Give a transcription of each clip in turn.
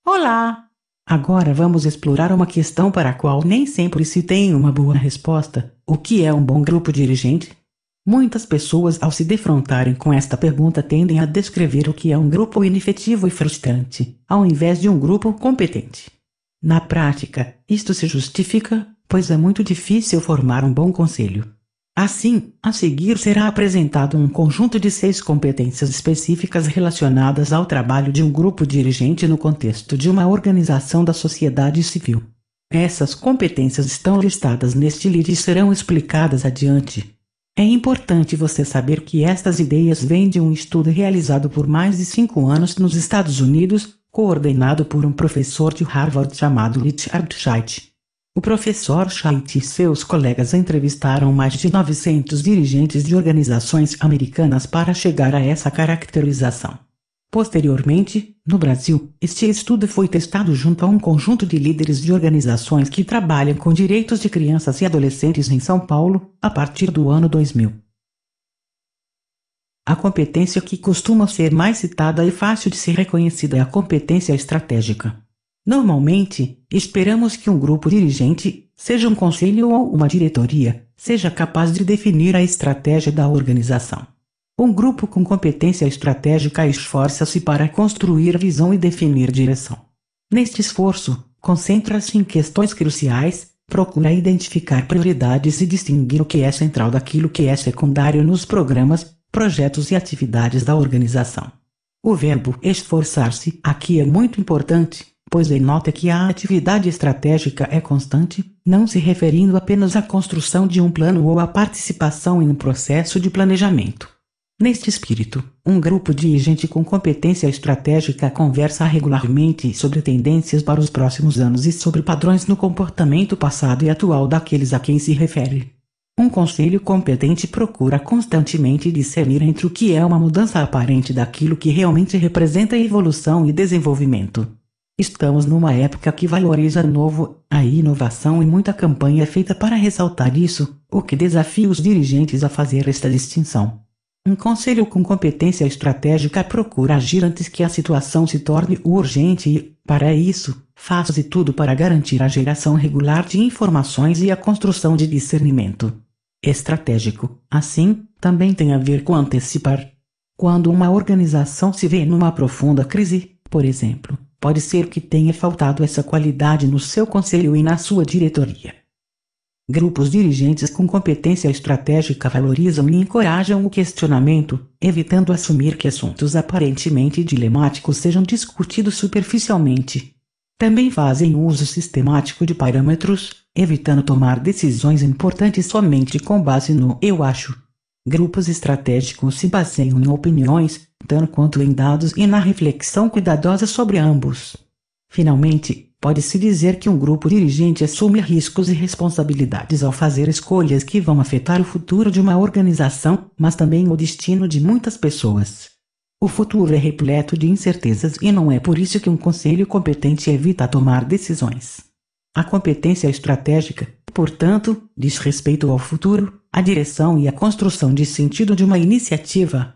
Olá! Agora vamos explorar uma questão para a qual nem sempre se tem uma boa resposta: o que é um bom grupo dirigente? Muitas pessoas, ao se defrontarem com esta pergunta, tendem a descrever o que é um grupo inefetivo e frustrante, ao invés de um grupo competente. Na prática, isto se justifica, pois é muito difícil formar um bom conselho. Assim, a seguir será apresentado um conjunto de 6 competências específicas relacionadas ao trabalho de um grupo dirigente no contexto de uma organização da sociedade civil. Essas competências estão listadas neste livro e serão explicadas adiante. É importante você saber que estas ideias vêm de um estudo realizado por mais de 5 anos nos Estados Unidos, coordenado por um professor de Harvard chamado Richard Scheidt. O professor Scheidt e seus colegas entrevistaram mais de 900 dirigentes de organizações americanas para chegar a essa caracterização. Posteriormente, no Brasil, este estudo foi testado junto a um conjunto de líderes de organizações que trabalham com direitos de crianças e adolescentes em São Paulo, a partir do ano 2000. A competência que costuma ser mais citada e fácil de ser reconhecida é a competência estratégica. Normalmente, esperamos que um grupo dirigente, seja um conselho ou uma diretoria, seja capaz de definir a estratégia da organização. Um grupo com competência estratégica esforça-se para construir visão e definir direção. Neste esforço, concentra-se em questões cruciais, procura identificar prioridades e distinguir o que é central daquilo que é secundário nos programas, projetos e atividades da organização. O verbo esforçar-se aqui é muito importante, pois denota que a atividade estratégica é constante, não se referindo apenas à construção de um plano ou à participação em um processo de planejamento. Neste espírito, um grupo dirigente com competência estratégica conversa regularmente sobre tendências para os próximos anos e sobre padrões no comportamento passado e atual daqueles a quem se refere. Um conselho competente procura constantemente discernir entre o que é uma mudança aparente daquilo que realmente representa evolução e desenvolvimento. Estamos numa época que valoriza o novo, a inovação, e muita campanha é feita para ressaltar isso, o que desafia os dirigentes a fazer esta distinção. Um conselho com competência estratégica procura agir antes que a situação se torne urgente e, para isso, faz de tudo para garantir a geração regular de informações e a construção de discernimento estratégico. Assim, também tem a ver com antecipar. Quando uma organização se vê numa profunda crise, por exemplo, pode ser que tenha faltado essa qualidade no seu conselho e na sua diretoria. Grupos dirigentes com competência estratégica valorizam e encorajam o questionamento, evitando assumir que assuntos aparentemente dilemáticos sejam discutidos superficialmente. Também fazem uso sistemático de parâmetros, evitando tomar decisões importantes somente com base no "eu acho". Grupos estratégicos se baseiam em opiniões, tanto quanto em dados, e na reflexão cuidadosa sobre ambos. Finalmente, pode-se dizer que um grupo dirigente assume riscos e responsabilidades ao fazer escolhas que vão afetar o futuro de uma organização, mas também o destino de muitas pessoas. O futuro é repleto de incertezas e não é por isso que um conselho competente evita tomar decisões. A competência estratégica, portanto, diz respeito ao futuro, à direção e à construção de sentido de uma iniciativa.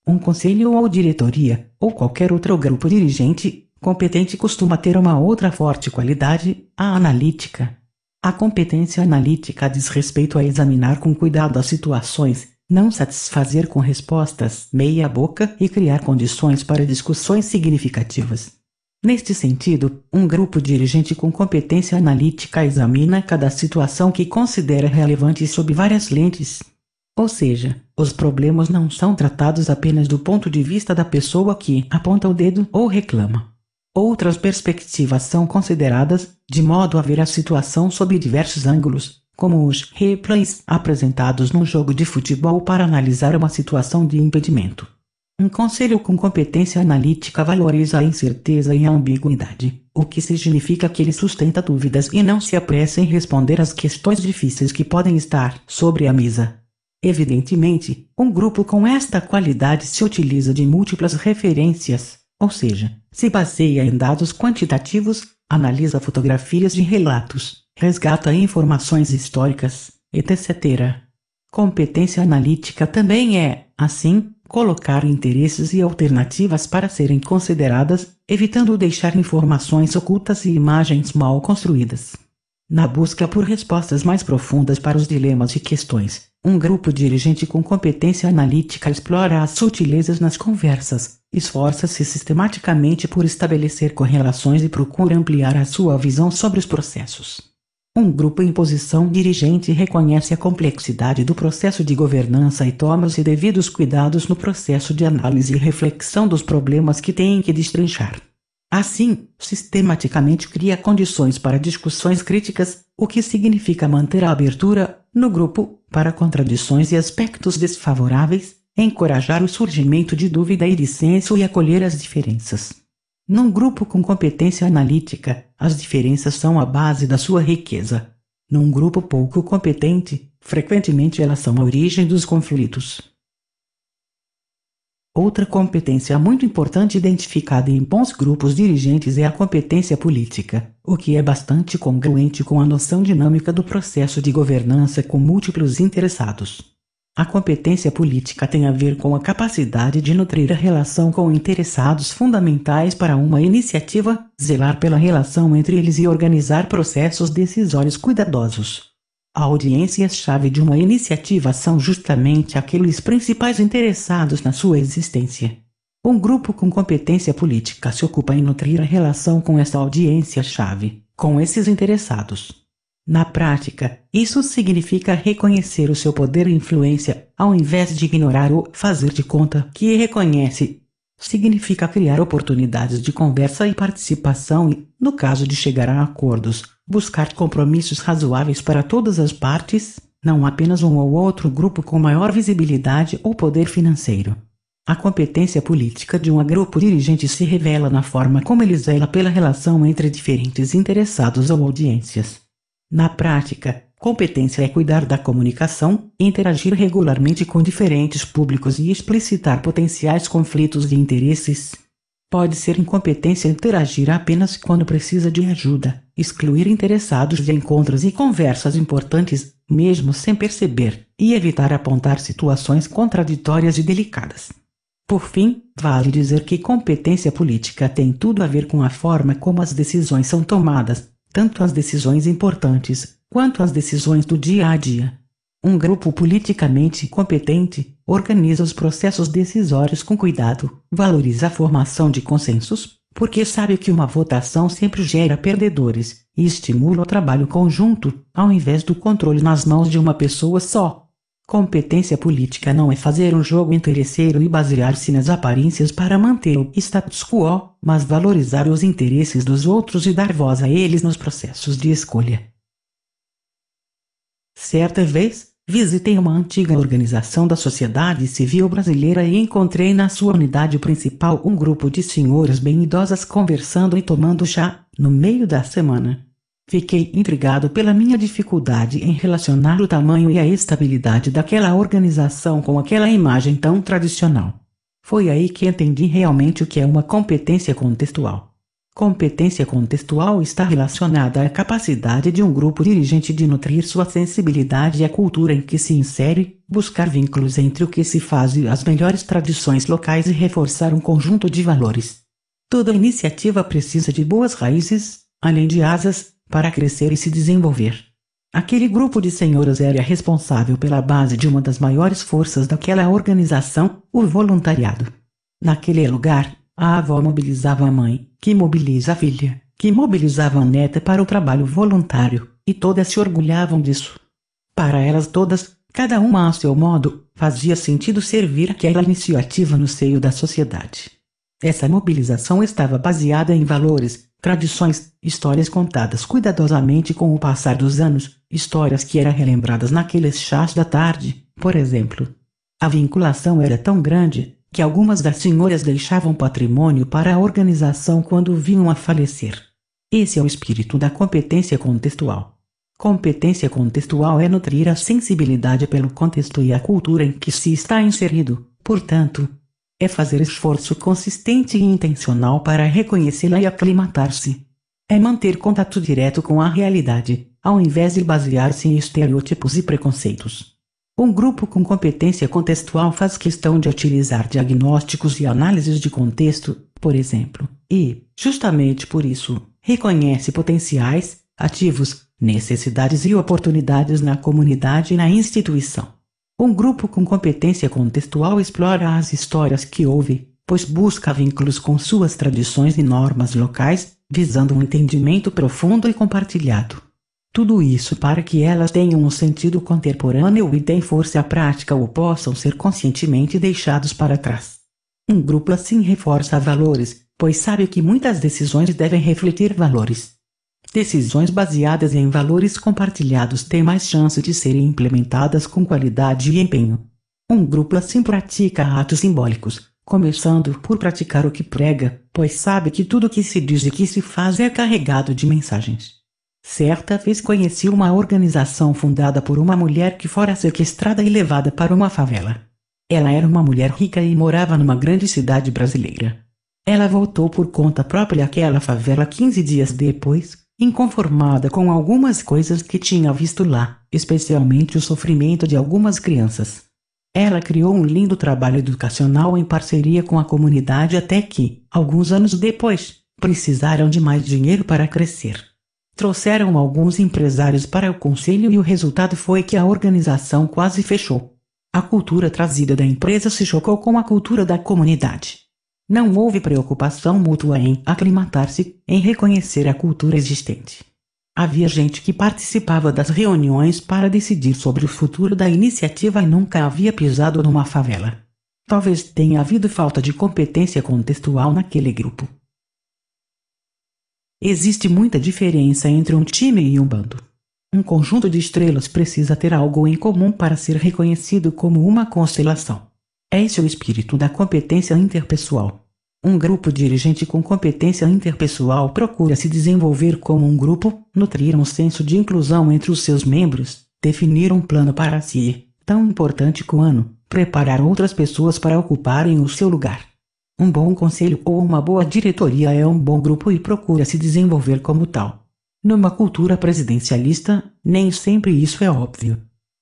Um conselho ou diretoria, ou qualquer outro grupo dirigente competente costuma ter uma outra forte qualidade, a analítica. A competência analítica diz respeito a examinar com cuidado as situações, não satisfazer com respostas meia-boca e criar condições para discussões significativas. Neste sentido, um grupo dirigente com competência analítica examina cada situação que considera relevante sob várias lentes. Ou seja, os problemas não são tratados apenas do ponto de vista da pessoa que aponta o dedo ou reclama. Outras perspectivas são consideradas, de modo a ver a situação sob diversos ângulos, como os replays apresentados num jogo de futebol para analisar uma situação de impedimento. Um conselho com competência analítica valoriza a incerteza e a ambiguidade, o que significa que ele sustenta dúvidas e não se apressa em responder às questões difíceis que podem estar sobre a mesa. Evidentemente, um grupo com esta qualidade se utiliza de múltiplas referências, ou seja, se baseia em dados quantitativos, analisa fotografias de relatos, resgata informações históricas, etc. Competência analítica também é, assim, colocar interesses e alternativas para serem consideradas, evitando deixar informações ocultas e imagens mal construídas. Na busca por respostas mais profundas para os dilemas e questões, um grupo dirigente com competência analítica explora as sutilezas nas conversas, esforça-se sistematicamente por estabelecer correlações e procura ampliar a sua visão sobre os processos. Um grupo em posição dirigente reconhece a complexidade do processo de governança e toma os devidos cuidados no processo de análise e reflexão dos problemas que tem que destrinchar. Assim, sistematicamente cria condições para discussões críticas, o que significa manter a abertura, no grupo, para contradições e aspectos desfavoráveis, encorajar o surgimento de dúvida e dissenso e acolher as diferenças. Num grupo com competência analítica, as diferenças são a base da sua riqueza. Num grupo pouco competente, frequentemente elas são a origem dos conflitos. Outra competência muito importante identificada em bons grupos dirigentes é a competência política, o que é bastante congruente com a noção dinâmica do processo de governança com múltiplos interessados. A competência política tem a ver com a capacidade de nutrir a relação com interessados fundamentais para uma iniciativa, zelar pela relação entre eles e organizar processos decisórios cuidadosos. A audiência-chave de uma iniciativa são justamente aqueles principais interessados na sua existência. Um grupo com competência política se ocupa em nutrir a relação com essa audiência-chave, com esses interessados. Na prática, isso significa reconhecer o seu poder e influência, ao invés de ignorar ou fazer de conta que reconhece. Significa criar oportunidades de conversa e participação e, no caso de chegar a acordos, buscar compromissos razoáveis para todas as partes, não apenas um ou outro grupo com maior visibilidade ou poder financeiro. A competência política de um grupo dirigente se revela na forma como ele zela pela relação entre diferentes interessados ou audiências. Na prática, competência é cuidar da comunicação, interagir regularmente com diferentes públicos e explicitar potenciais conflitos de interesses. Pode ser incompetência interagir apenas quando precisa de ajuda, excluir interessados de encontros e conversas importantes, mesmo sem perceber, e evitar apontar situações contraditórias e delicadas. Por fim, vale dizer que competência política tem tudo a ver com a forma como as decisões são tomadas, tanto as decisões importantes, quanto as decisões do dia a dia. Um grupo politicamente competente organiza os processos decisórios com cuidado, valoriza a formação de consensos, porque sabe que uma votação sempre gera perdedores, e estimula o trabalho conjunto, ao invés do controle nas mãos de uma pessoa só. Competência política não é fazer um jogo interesseiro e basear-se nas aparências para manter o status quo, mas valorizar os interesses dos outros e dar voz a eles nos processos de escolha. Certa vez, visitei uma antiga organização da sociedade civil brasileira e encontrei na sua unidade principal um grupo de senhoras bem idosas conversando e tomando chá, no meio da semana. Fiquei intrigado pela minha dificuldade em relacionar o tamanho e a estabilidade daquela organização com aquela imagem tão tradicional. Foi aí que entendi realmente o que é uma competência contextual. Competência contextual está relacionada à capacidade de um grupo dirigente de nutrir sua sensibilidade à cultura em que se insere, buscar vínculos entre o que se faz e as melhores tradições locais e reforçar um conjunto de valores. Toda iniciativa precisa de boas raízes, além de asas, para crescer e se desenvolver. Aquele grupo de senhoras era responsável pela base de uma das maiores forças daquela organização, o voluntariado. Naquele lugar, a avó mobilizava a mãe, que mobiliza a filha, que mobilizava a neta para o trabalho voluntário, e todas se orgulhavam disso. Para elas todas, cada uma a seu modo, fazia sentido servir aquela iniciativa no seio da sociedade. Essa mobilização estava baseada em valores, tradições, histórias contadas cuidadosamente com o passar dos anos, histórias que eram relembradas naqueles chás da tarde, por exemplo. A vinculação era tão grande, que algumas das senhoras deixavam patrimônio para a organização quando vinham a falecer. Esse é o espírito da competência contextual. Competência contextual é nutrir a sensibilidade pelo contexto e a cultura em que se está inserido, portanto, é fazer esforço consistente e intencional para reconhecê-la e aclimatar-se. É manter contato direto com a realidade, ao invés de basear-se em estereótipos e preconceitos. Um grupo com competência contextual faz questão de utilizar diagnósticos e análises de contexto, por exemplo, e, justamente por isso, reconhece potenciais, ativos, necessidades e oportunidades na comunidade e na instituição. Um grupo com competência contextual explora as histórias que ouve, pois busca vínculos com suas tradições e normas locais, visando um entendimento profundo e compartilhado. Tudo isso para que elas tenham um sentido contemporâneo e deem força à prática ou possam ser conscientemente deixados para trás. Um grupo assim reforça valores, pois sabe que muitas decisões devem refletir valores. Decisões baseadas em valores compartilhados têm mais chance de serem implementadas com qualidade e empenho. Um grupo assim pratica atos simbólicos, começando por praticar o que prega, pois sabe que tudo que se diz e que se faz é carregado de mensagens. Certa vez conheci uma organização fundada por uma mulher que fora sequestrada e levada para uma favela. Ela era uma mulher rica e morava numa grande cidade brasileira. Ela voltou por conta própria àquela favela 15 dias depois, inconformada com algumas coisas que tinha visto lá, especialmente o sofrimento de algumas crianças. Ela criou um lindo trabalho educacional em parceria com a comunidade até que, alguns anos depois, precisaram de mais dinheiro para crescer. Trouxeram alguns empresários para o conselho e o resultado foi que a organização quase fechou. A cultura trazida da empresa se chocou com a cultura da comunidade. Não houve preocupação mútua em aclimatar-se, em reconhecer a cultura existente. Havia gente que participava das reuniões para decidir sobre o futuro da iniciativa e nunca havia pisado numa favela. Talvez tenha havido falta de competência contextual naquele grupo. Existe muita diferença entre um time e um bando. Um conjunto de estrelas precisa ter algo em comum para ser reconhecido como uma constelação. Esse é o espírito da competência interpessoal. Um grupo dirigente com competência interpessoal procura se desenvolver como um grupo, nutrir um senso de inclusão entre os seus membros, definir um plano para si, tão importante quanto preparar outras pessoas para ocuparem o seu lugar. Um bom conselho ou uma boa diretoria é um bom grupo e procura se desenvolver como tal. Numa cultura presidencialista, nem sempre isso é óbvio.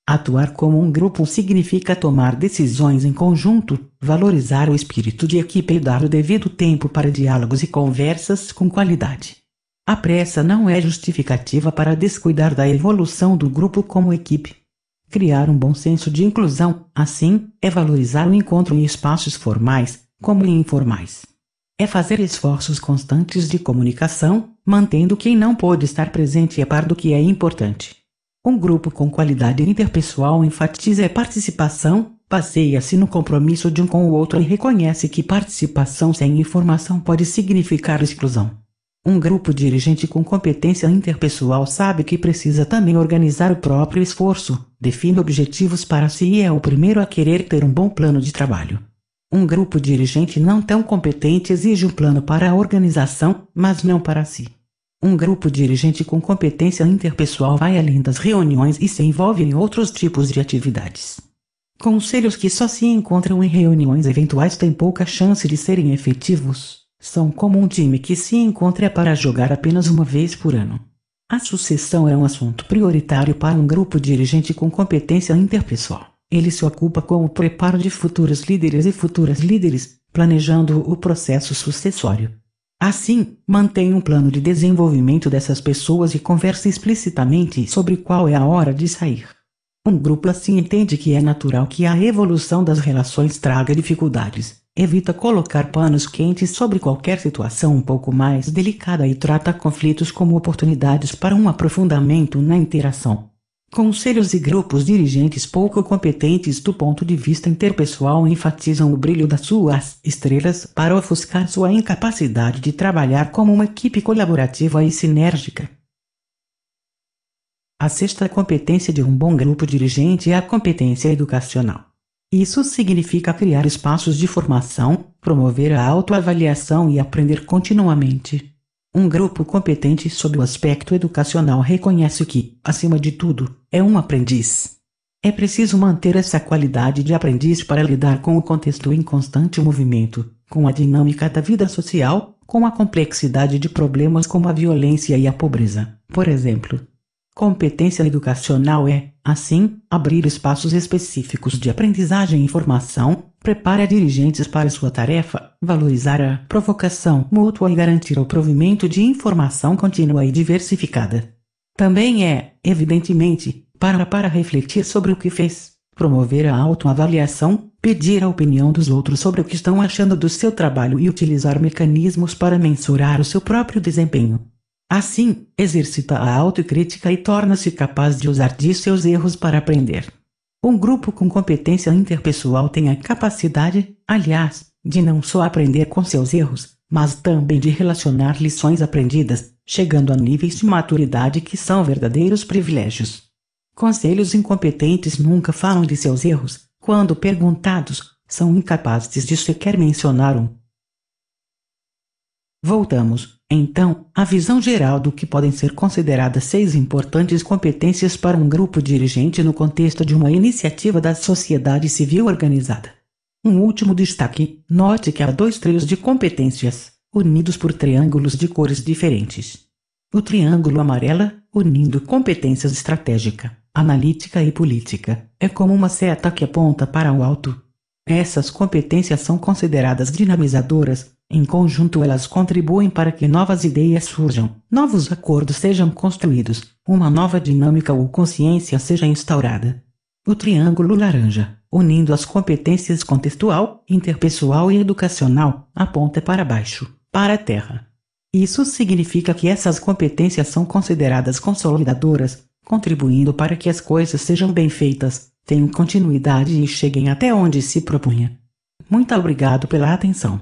Atuar como um grupo significa tomar decisões em conjunto, valorizar o espírito de equipe e dar o devido tempo para diálogos e conversas com qualidade. A pressa não é justificativa para descuidar da evolução do grupo como equipe. Criar um bom senso de inclusão, assim, é valorizar o encontro em espaços formais, como informais. É fazer esforços constantes de comunicação, mantendo quem não pôde estar presente a par do que é importante. Um grupo com qualidade interpessoal enfatiza a participação, baseia-se no compromisso de um com o outro e reconhece que participação sem informação pode significar exclusão. Um grupo dirigente com competência interpessoal sabe que precisa também organizar o próprio esforço, define objetivos para si e é o primeiro a querer ter um bom plano de trabalho. Um grupo dirigente não tão competente exige um plano para a organização, mas não para si. Um grupo dirigente com competência interpessoal vai além das reuniões e se envolve em outros tipos de atividades. Conselhos que só se encontram em reuniões eventuais têm pouca chance de serem efetivos. São como um time que se encontra para jogar apenas uma vez por ano. A sucessão é um assunto prioritário para um grupo dirigente com competência interpessoal. Ele se ocupa com o preparo de futuros líderes e futuras líderes, planejando o processo sucessório. Assim, mantém um plano de desenvolvimento dessas pessoas e conversa explicitamente sobre qual é a hora de sair. Um grupo assim entende que é natural que a evolução das relações traga dificuldades, evita colocar panos quentes sobre qualquer situação um pouco mais delicada e trata conflitos como oportunidades para um aprofundamento na interação. Conselhos e grupos dirigentes pouco competentes do ponto de vista interpessoal enfatizam o brilho das suas estrelas para ofuscar sua incapacidade de trabalhar como uma equipe colaborativa e sinérgica. A sexta competência de um bom grupo dirigente é a competência educacional. Isso significa criar espaços de formação, promover a autoavaliação e aprender continuamente. Um grupo competente sob o aspecto educacional reconhece que, acima de tudo, é um aprendiz. É preciso manter essa qualidade de aprendiz para lidar com o contexto em constante movimento, com a dinâmica da vida social, com a complexidade de problemas como a violência e a pobreza, por exemplo. Competência educacional é, assim, abrir espaços específicos de aprendizagem e formação, prepara dirigentes para sua tarefa, valorizar a provocação mútua e garantir o provimento de informação contínua e diversificada. Também é, evidentemente, para refletir sobre o que fez, promover a autoavaliação, pedir a opinião dos outros sobre o que estão achando do seu trabalho e utilizar mecanismos para mensurar o seu próprio desempenho. Assim, exercita a autocrítica e torna-se capaz de usar de seus erros para aprender. Um grupo com competência interpessoal tem a capacidade, aliás, de não só aprender com seus erros, mas também de relacionar lições aprendidas, chegando a níveis de maturidade que são verdadeiros privilégios. Conselhos incompetentes nunca falam de seus erros, quando perguntados, são incapazes de sequer mencionar um. Voltamos, então, à visão geral do que podem ser consideradas 6 importantes competências para um grupo dirigente no contexto de uma iniciativa da sociedade civil organizada. Um último destaque: note que há 2 trios de competências, unidos por triângulos de cores diferentes. O triângulo amarelo, unindo competências estratégica, analítica e política, é como uma seta que aponta para o alto. Essas competências são consideradas dinamizadoras. Em conjunto, elas contribuem para que novas ideias surjam, novos acordos sejam construídos, uma nova dinâmica ou consciência seja instaurada. O triângulo laranja, unindo as competências contextual, interpessoal e educacional, aponta para baixo, para a terra. Isso significa que essas competências são consideradas consolidadoras, contribuindo para que as coisas sejam bem feitas, tenham continuidade e cheguem até onde se propunha. Muito obrigado pela atenção.